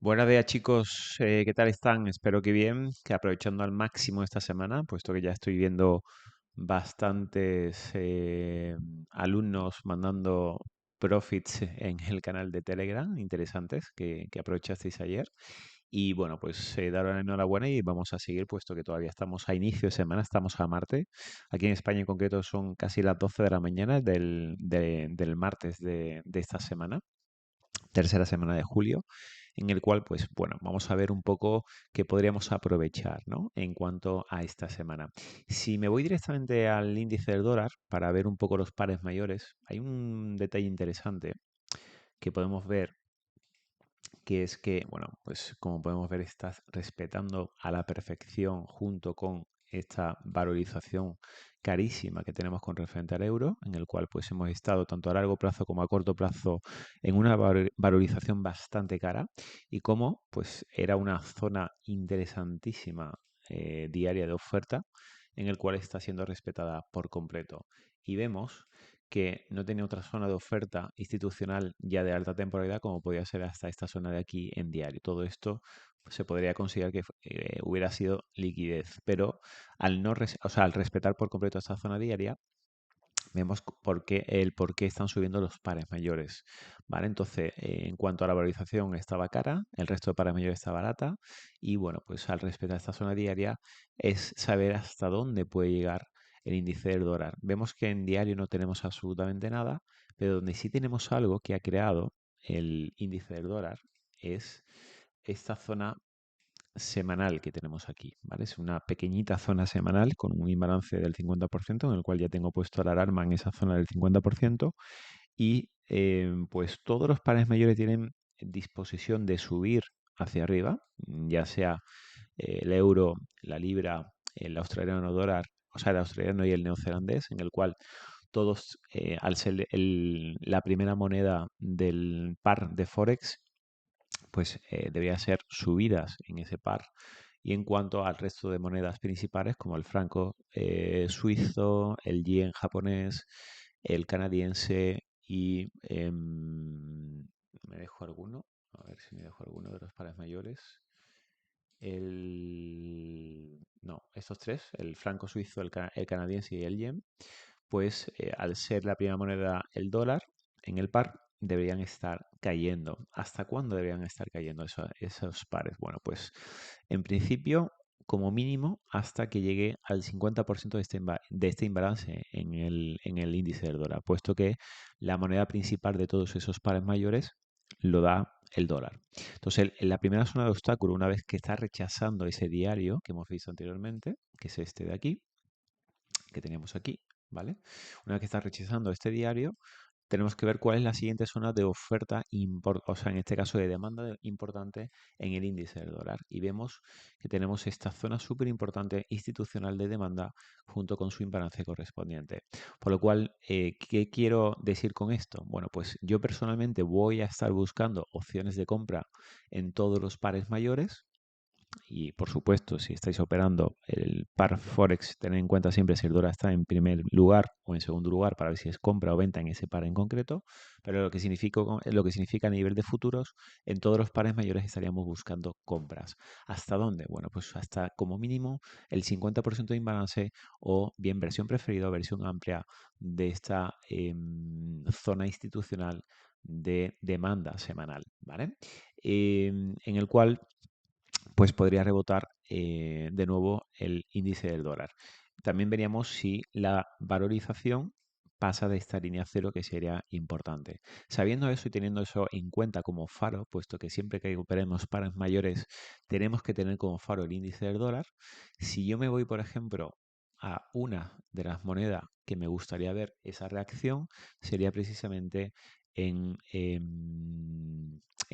Buenos días chicos, ¿qué tal están? Espero que bien, que aprovechando al máximo esta semana, puesto que ya estoy viendo bastantes alumnos mandando profits en el canal de Telegram, interesantes, que aprovechasteis ayer. Y bueno, pues daros la enhorabuena y vamos a seguir, puesto que todavía estamos a inicio de semana, estamos a martes. Aquí en España en concreto son casi las 12 de la mañana del martes de esta semana, tercera semana de julio, en el cual, pues bueno, vamos a ver un poco qué podríamos aprovechar, ¿no? En cuanto a esta semana. Si me voy directamente al índice del dólar para ver un poco los pares mayores, hay un detalle interesante que podemos ver, que es que, bueno, pues como podemos ver, estás respetando a la perfección junto con esta valorización carísima que tenemos con referente al euro, en el cual pues hemos estado tanto a largo plazo como a corto plazo en una valorización bastante cara y como pues era una zona interesantísima diaria de oferta en el cual está siendo respetada por completo. Y vemos que no tenía otra zona de oferta institucional ya de alta temporalidad como podía ser hasta esta zona de aquí en diario. Todo esto pues, se podría considerar que hubiera sido liquidez, pero al respetar por completo esta zona diaria, vemos por qué están subiendo los pares mayores, ¿vale? Entonces, en cuanto a la valorización estaba cara, el resto de pares mayores está barata y bueno, pues al respetar esta zona diaria es saber hasta dónde puede llegar el índice del dólar. Vemos que en diario no tenemos absolutamente nada, pero donde sí tenemos algo que ha creado el índice del dólar es esta zona semanal que tenemos aquí, ¿vale? Es una pequeñita zona semanal con un imbalance del 50%, en el cual ya tengo puesto la alarma en esa zona del 50%, y pues todos los pares mayores tienen disposición de subir hacia arriba, ya sea el euro, la libra, el australiano dólar, o sea, el australiano y el neozelandés, en el cual todos, al ser la primera moneda del par de Forex, pues debería ser subidas en ese par. Y en cuanto al resto de monedas principales, como el franco suizo, el yen japonés, el canadiense y me dejo alguno, a ver si me dejo alguno de los pares mayores. No, estos tres, el franco suizo, el canadiense y el yen, pues al ser la primera moneda el dólar en el par, deberían estar cayendo. ¿Hasta cuándo deberían estar cayendo esos pares? Bueno, pues en principio, como mínimo, hasta que llegue al 50% de este imbalance en el índice del dólar, puesto que la moneda principal de todos esos pares mayores lo da el dólar. Entonces, en la primera zona de obstáculo, una vez que está rechazando ese diario que hemos visto anteriormente, que es este de aquí, que teníamos aquí, ¿vale? Una vez que está rechazando este diario, tenemos que ver cuál es la siguiente zona de oferta, o sea, en este caso de demanda importante en el índice del dólar. Y vemos que tenemos esta zona súper importante institucional de demanda junto con su imbalance correspondiente. Por lo cual, ¿qué quiero decir con esto? Bueno, pues yo personalmente voy a estar buscando opciones de compra en todos los pares mayores. Y por supuesto, si estáis operando el par Forex, tened en cuenta siempre si el dólar está en primer lugar o en segundo lugar para ver si es compra o venta en ese par en concreto. Pero lo que significa a nivel de futuros, en todos los pares mayores estaríamos buscando compras. ¿Hasta dónde? Bueno, pues hasta como mínimo el 50% de imbalance o bien versión preferida o versión amplia de esta zona institucional de demanda semanal, ¿vale? En el cual pues podría rebotar de nuevo el índice del dólar. También veríamos si la valorización pasa de esta línea cero, que sería importante. Sabiendo eso y teniendo eso en cuenta como faro, puesto que siempre que operemos pares mayores tenemos que tener como faro el índice del dólar, si yo me voy, por ejemplo, a una de las monedas que me gustaría ver esa reacción, sería precisamente en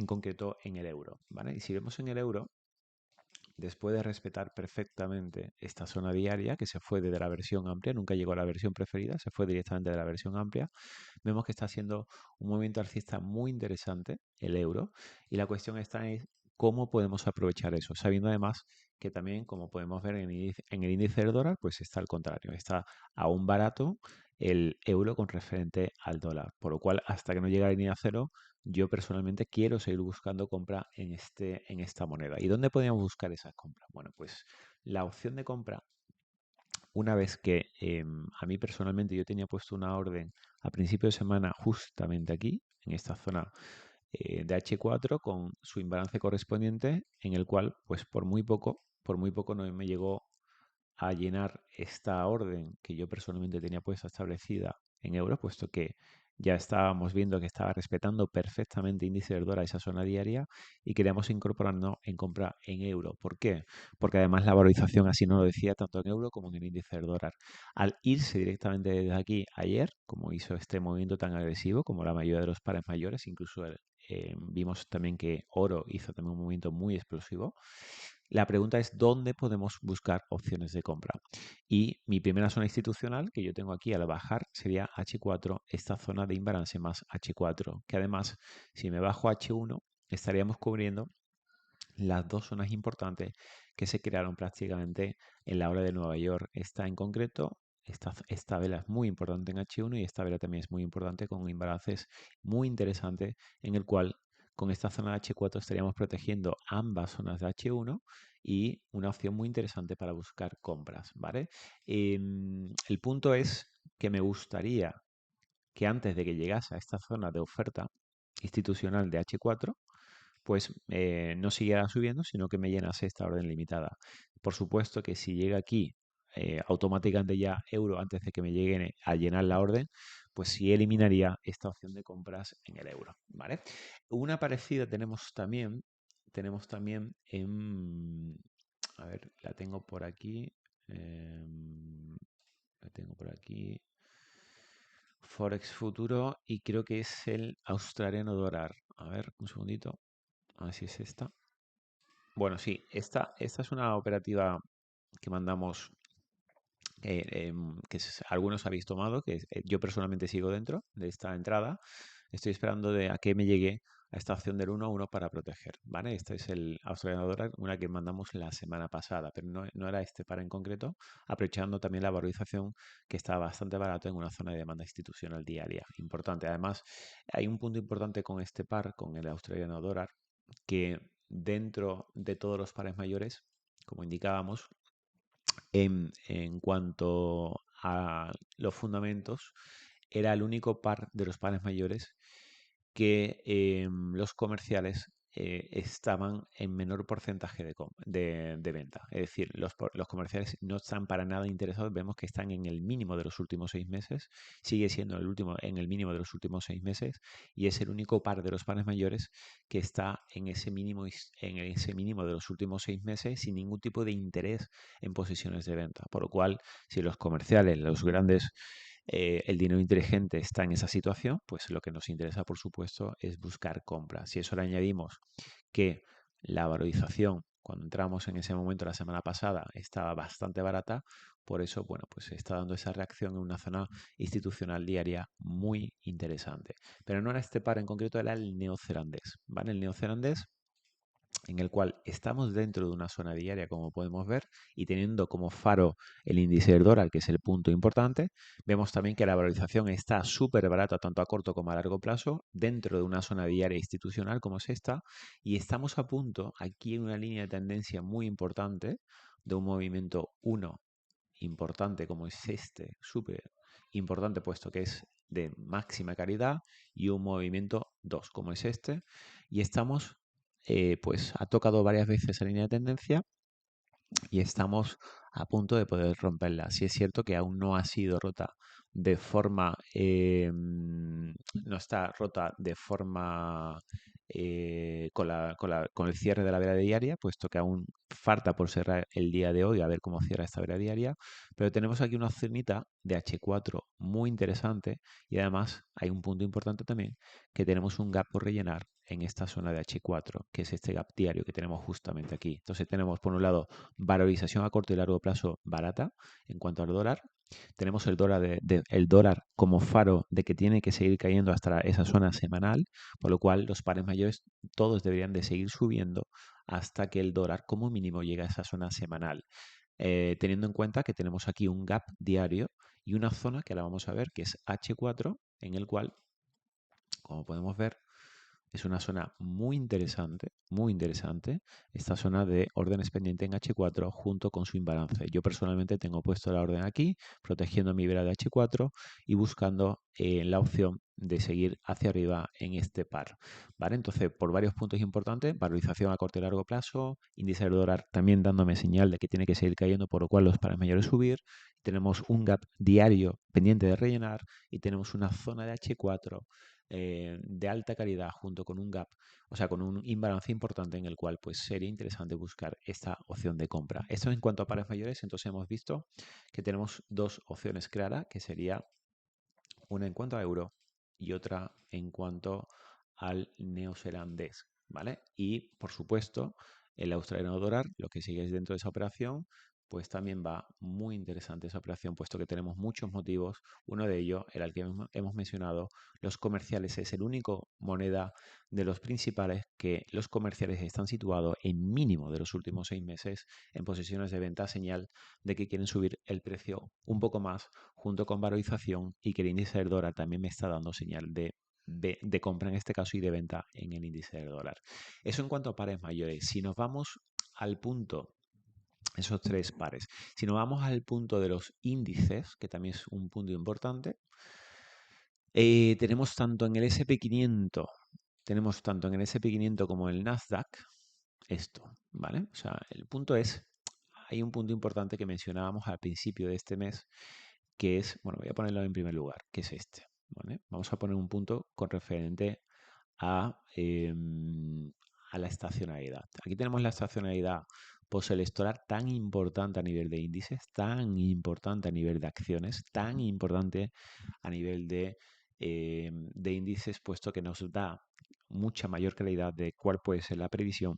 concreto en el euro, ¿vale? Y si vemos en el euro, después de respetar perfectamente esta zona diaria, que se fue desde la versión amplia, nunca llegó a la versión preferida, se fue directamente de la versión amplia, vemos que está haciendo un movimiento alcista muy interesante el euro, y la cuestión está en cómo podemos aprovechar eso, sabiendo además que también, como podemos ver en el índice del dólar, pues está al contrario, está aún barato el euro con referente al dólar, por lo cual hasta que no llegue a la línea cero, yo personalmente quiero seguir buscando compra en esta moneda. ¿Y dónde podríamos buscar esas compras? Bueno, pues la opción de compra, una vez que a mí personalmente yo tenía puesto una orden a principio de semana justamente aquí, en esta zona de H4 con su imbalance correspondiente, en el cual, pues por muy poco no me llegó a llenar esta orden que yo personalmente tenía puesta establecida en euros, puesto que ya estábamos viendo que estaba respetando perfectamente índice del dólar esa zona diaria y queríamos incorporarnos en compra en euro. ¿Por qué? Porque además la valorización así no lo decía tanto en euro como en el índice del dólar. Al irse directamente desde aquí ayer, como hizo este movimiento tan agresivo, como la mayoría de los pares mayores, incluso vimos también que oro hizo también un movimiento muy explosivo. La pregunta es dónde podemos buscar opciones de compra. Y mi primera zona institucional que yo tengo aquí al bajar sería H4, esta zona de imbalance más H4, que además si me bajo H1 estaríamos cubriendo las dos zonas importantes que se crearon prácticamente en la hora de Nueva York. Esta en concreto, esta vela es muy importante en H1 y esta vela también es muy importante con imbalances muy interesantes en el cual con esta zona de H4 estaríamos protegiendo ambas zonas de H1 y una opción muy interesante para buscar compras, ¿vale? El punto es que me gustaría que antes de que llegase a esta zona de oferta institucional de H4, pues no siguiera subiendo, sino que me llenase esta orden limitada. Por supuesto que si llega aquí automáticamente ya euro antes de que me llegue a llenar la orden, pues sí eliminaría esta opción de compras en el euro, ¿vale? Una parecida tenemos también en, a ver, la tengo por aquí, la tengo por aquí, Forex futuro y creo que es el australiano dólar. A ver, un segundito. A ver si es esta. Bueno, sí, esta es una operativa que mandamos, algunos habéis tomado, yo personalmente sigo dentro de esta entrada. Estoy esperando a que me llegue a esta opción del 1 a 1 para proteger, ¿vale? Este es el Australian Dollar, una que mandamos la semana pasada, pero no era este par en concreto, aprovechando también la valorización que está bastante barato en una zona de demanda institucional diaria. Importante. Además, hay un punto importante con este par, con el Australian Dollar, que dentro de todos los pares mayores, como indicábamos, en cuanto a los fundamentos, era el único par de los pares mayores que los comerciales estaban en menor porcentaje de venta. Es decir, los comerciales no están para nada interesados. Vemos que están en el mínimo de los últimos 6 meses. Sigue siendo en el mínimo de los últimos 6 meses y es el único par de los pares mayores que está en ese mínimo, de los últimos 6 meses sin ningún tipo de interés en posiciones de venta. Por lo cual, si los comerciales, los grandes el dinero inteligente está en esa situación, pues lo que nos interesa, por supuesto, es buscar compras. Si eso le añadimos que la valorización, cuando entramos en ese momento la semana pasada, estaba bastante barata, por eso, bueno, pues está dando esa reacción en una zona institucional diaria muy interesante. Pero no era este par en concreto, era el neozelandés, ¿vale? El neozelandés en el cual estamos dentro de una zona diaria, como podemos ver, y teniendo como faro el índice del dólar, que es el punto importante, vemos también que la valorización está súper barata tanto a corto como a largo plazo, dentro de una zona diaria institucional como es esta, y estamos a punto, aquí en una línea de tendencia muy importante, de un movimiento 1 importante como es este, súper importante puesto que es de máxima calidad, y un movimiento 2 como es este, y estamos pues ha tocado varias veces la línea de tendencia y estamos a punto de poder romperla. Sí es cierto que aún no ha sido rota de forma, no está rota de forma con el cierre de la vela diaria, puesto que aún falta por cerrar el día de hoy, a ver cómo cierra esta vela diaria, pero tenemos aquí una zonita de H4 muy interesante y además hay un punto importante también, que tenemos un gap por rellenar en esta zona de H4, que es este gap diario que tenemos justamente aquí. Entonces tenemos por un lado valorización a corto y largo plazo barata en cuanto al dólar. Tenemos el dólar como faro de que tiene que seguir cayendo hasta esa zona semanal, por lo cual los pares mayores todos deberían de seguir subiendo hasta que el dólar como mínimo llegue a esa zona semanal. Teniendo en cuenta que tenemos aquí un gap diario y una zona que la vamos a ver que es H4, en el cual, como podemos ver, es una zona muy interesante, esta zona de órdenes pendiente en H4 junto con su imbalance. Yo personalmente tengo puesto la orden aquí, protegiendo mi vela de H4 y buscando la opción de seguir hacia arriba en este par. ¿Vale? Entonces, por varios puntos importantes, valorización a corto y largo plazo, índice del dólar también dándome señal de que tiene que seguir cayendo, por lo cual los pares mayores subir. Tenemos un gap diario pendiente de rellenar y tenemos una zona de H4 de alta calidad junto con un gap, o sea, con un imbalance importante en el cual pues sería interesante buscar esta opción de compra. Esto en cuanto a pares mayores, entonces hemos visto que tenemos dos opciones claras, que sería una en cuanto a euro y otra en cuanto al neozelandés, ¿vale? Y por supuesto, el australiano dólar, lo que sigue es dentro de esa operación, pues también va muy interesante esa operación, puesto que tenemos muchos motivos. Uno de ellos era el que hemos mencionado, los comerciales es el único moneda de los principales que los comerciales están situados en mínimo de los últimos 6 meses en posiciones de venta, señal de que quieren subir el precio un poco más junto con valorización y que el índice del dólar también me está dando señal de compra en este caso y de venta en el índice del dólar. Eso en cuanto a pares mayores. Si nos vamos al punto, esos tres pares, si nos vamos al punto de los índices, que también es un punto importante, tenemos tanto en el SP500, tenemos tanto en el SP500 como en el Nasdaq esto, ¿vale? O sea, el punto es, hay un punto importante que mencionábamos al principio de este mes, que es, bueno, voy a ponerlo en primer lugar, que es este, ¿vale? Vamos a poner un punto con referente a, a la estacionalidad. Aquí tenemos la estacionalidad postelectoral tan importante a nivel de índices, tan importante a nivel de acciones, tan importante a nivel de índices, puesto que nos da mucha mayor claridad de cuál puede ser la previsión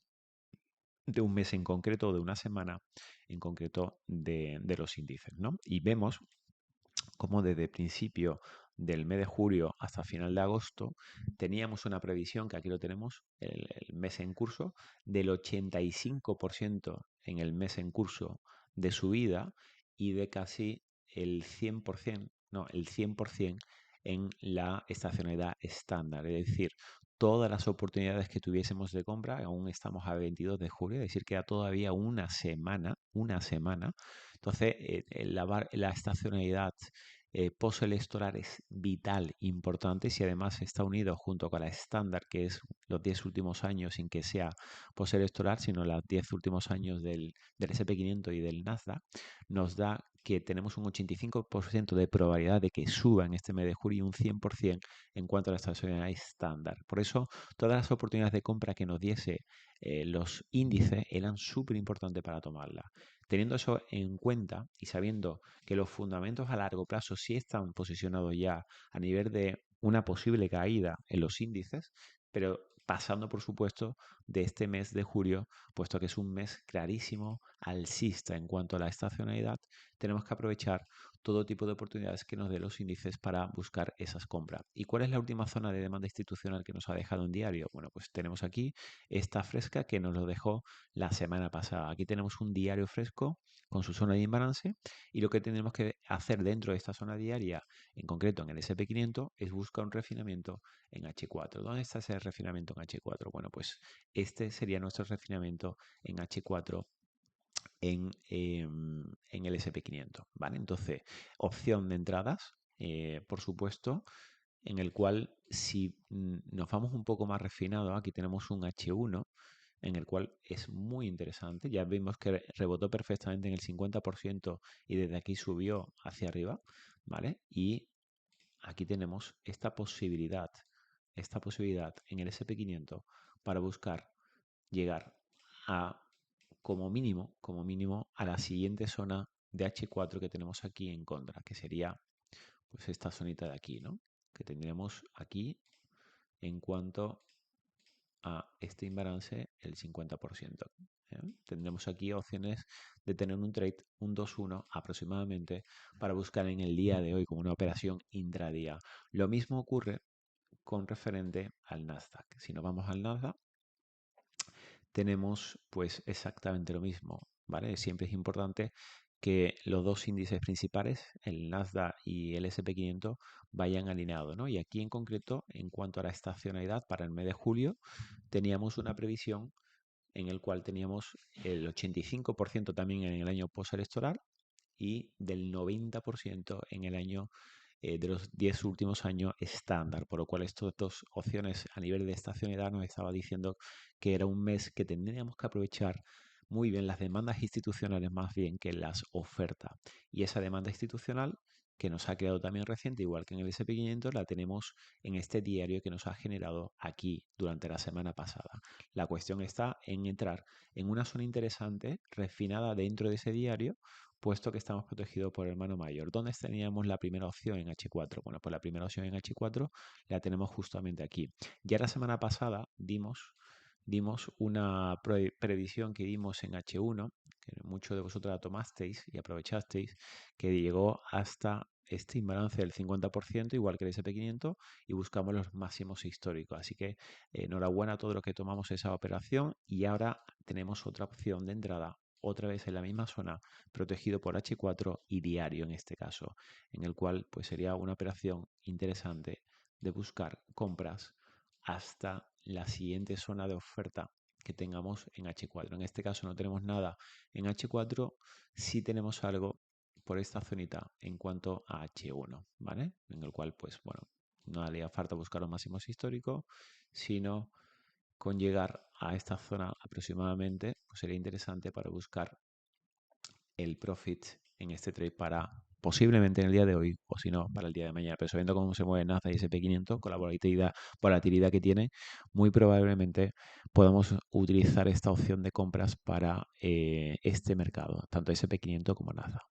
de un mes en concreto, de una semana en concreto de los índices, ¿no? Y vemos como desde el principio del mes de julio hasta final de agosto teníamos una previsión, que aquí lo tenemos, el mes en curso, del 85% en el mes en curso de subida y de casi el 100%, no, el 100% en la estacionalidad estándar. Es decir, todas las oportunidades que tuviésemos de compra, aún estamos a 22 de julio, es decir, queda todavía una semana. Entonces, la estacionalidad postelectoral es vital, importante, si además está unido junto con la estándar, que es los 10 últimos años sin que sea postelectoral, sino los 10 últimos años del SP500 y del Nasdaq, nos da que tenemos un 85% de probabilidad de que suba en este mes de julio y un 100% en cuanto a la estacionalidad estándar. Por eso, todas las oportunidades de compra que nos diese los índices eran súper importantes para tomarlas. Teniendo eso en cuenta y sabiendo que los fundamentos a largo plazo sí están posicionados ya a nivel de una posible caída en los índices, pero pasando por supuesto de este mes de julio, puesto que es un mes clarísimo alcista en cuanto a la estacionalidad, tenemos que aprovechar todo tipo de oportunidades que nos den los índices para buscar esas compras. ¿Y cuál es la última zona de demanda institucional que nos ha dejado un diario? Bueno, pues tenemos aquí esta fresca que nos lo dejó la semana pasada. Aquí tenemos un diario fresco con su zona de imbalance y lo que tenemos que hacer dentro de esta zona diaria, en concreto en el SP500, es buscar un refinamiento en H4. ¿Dónde está ese refinamiento en H4? Bueno, pues este sería nuestro refinamiento en H4 en el SP500, ¿vale? Entonces, opción de entradas, por supuesto, en el cual si nos vamos un poco más refinados, aquí tenemos un H1 en el cual es muy interesante. Ya vimos que rebotó perfectamente en el 50% y desde aquí subió hacia arriba, ¿vale? Y aquí tenemos esta posibilidad en el SP500 para buscar llegar a como mínimo a la siguiente zona de H4 que tenemos aquí en contra, que sería pues esta zonita de aquí, ¿no? Que tendríamos aquí en cuanto a este imbalance el 50%. Tendremos aquí opciones de tener un trade, un 2-1 aproximadamente, para buscar en el día de hoy como una operación intradía. Lo mismo ocurre con referente al Nasdaq. Si nos vamos al Nasdaq, tenemos pues exactamente lo mismo, ¿vale? Siempre es importante que los dos índices principales, el Nasdaq y el S&P 500, vayan alineados, ¿no? Y aquí en concreto, en cuanto a la estacionalidad para el mes de julio, teníamos una previsión en el cual teníamos el 85% también en el año postelectoral y del 90% en el año de los 10 últimos años estándar, por lo cual estas dos opciones a nivel de estacionalidad nos estaba diciendo que era un mes que tendríamos que aprovechar muy bien las demandas institucionales más bien que las ofertas. Y esa demanda institucional que nos ha creado también reciente, igual que en el S&P 500, la tenemos en este diario que nos ha generado aquí durante la semana pasada. La cuestión está en entrar en una zona interesante, refinada dentro de ese diario, puesto que estamos protegidos por el hermano mayor. ¿Dónde teníamos la primera opción en H4? Bueno, pues la primera opción en H4 la tenemos justamente aquí. Ya la semana pasada dimos una previsión que dimos en H1, que muchos de vosotros la tomasteis y aprovechasteis, que llegó hasta este imbalance del 50%, igual que el S&P 500, y buscamos los máximos históricos. Así que enhorabuena a todos los que tomamos esa operación y ahora tenemos otra opción de entrada, otra vez en la misma zona, protegido por H4 y diario en este caso, en el cual pues sería una operación interesante de buscar compras hasta la siguiente zona de oferta que tengamos en H4. En este caso no tenemos nada en H4, sí tenemos algo por esta zonita en cuanto a H1, ¿vale? En el cual, pues bueno, no haría falta buscar los máximos históricos, sino con llegar a esta zona aproximadamente, pues sería interesante para buscar el profit en este trade para posiblemente en el día de hoy o si no para el día de mañana. Pero sabiendo cómo se mueve Nasdaq y S&P 500 con la volatilidad que tiene, muy probablemente podamos utilizar esta opción de compras para este mercado, tanto S&P 500 como Nasdaq.